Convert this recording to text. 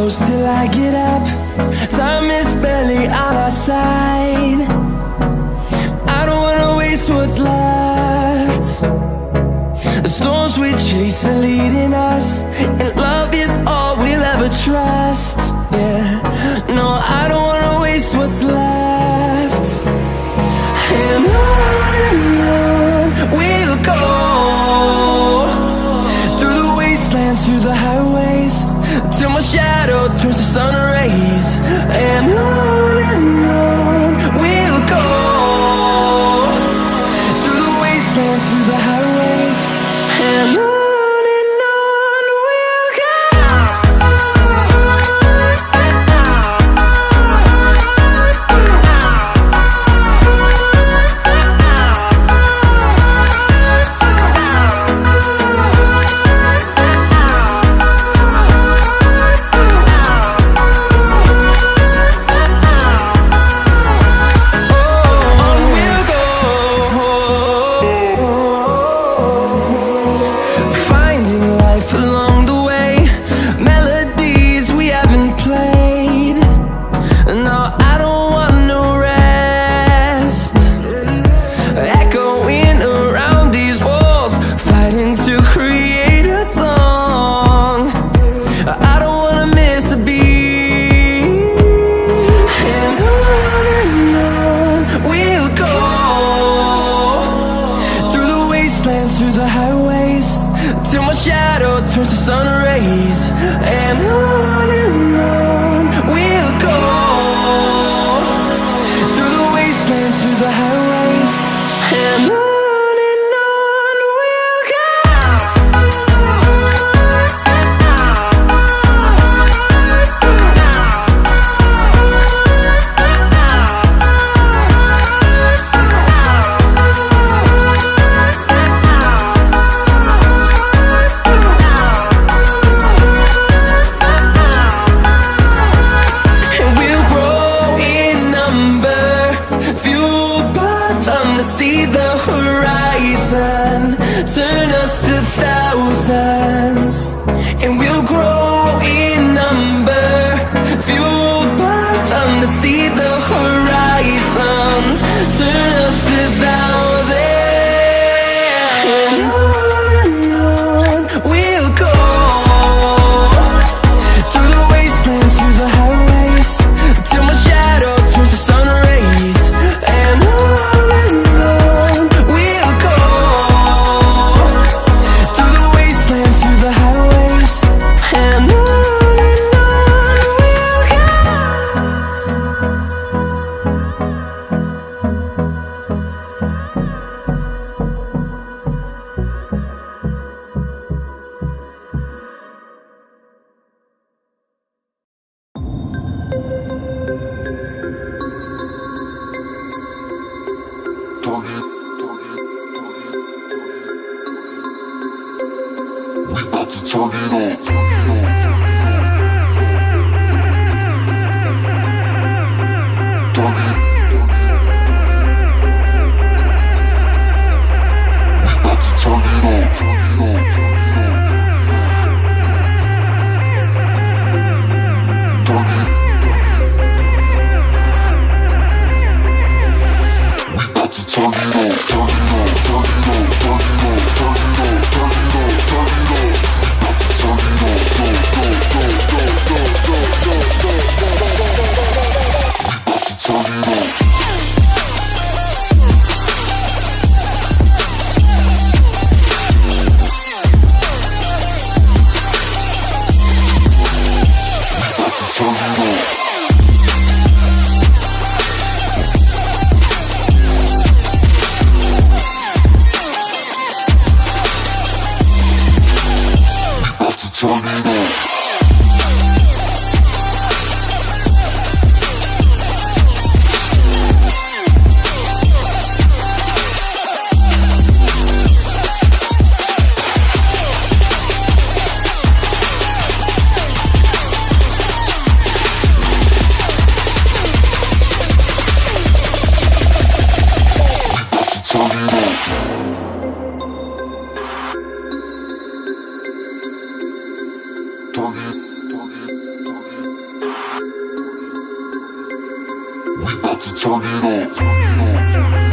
close till I get up. Time is barely on our side. I don't wanna waste what's left. The storms we chase are leading us, and love is all we'll ever trust. Yeah, no, I don't wanna waste what's left. And on we'll go, through the wastelands, through the highways, till my shadow turns to sun rays. And on we'll go, through the wastelands, through the highways, and on we'll go. Through the highways, till my shadow turns to sun rays. And on we'll go, through the wastelands, through the highways, and on we'll go. See the horizon, turn us to thousands, and we'll grow in number, fueled by them. To see the horizon, turn us to thousands, and on we'll go, through the wastelands, through the highways, till my shadow turns to sun rays. And turn it on. about to turn it up.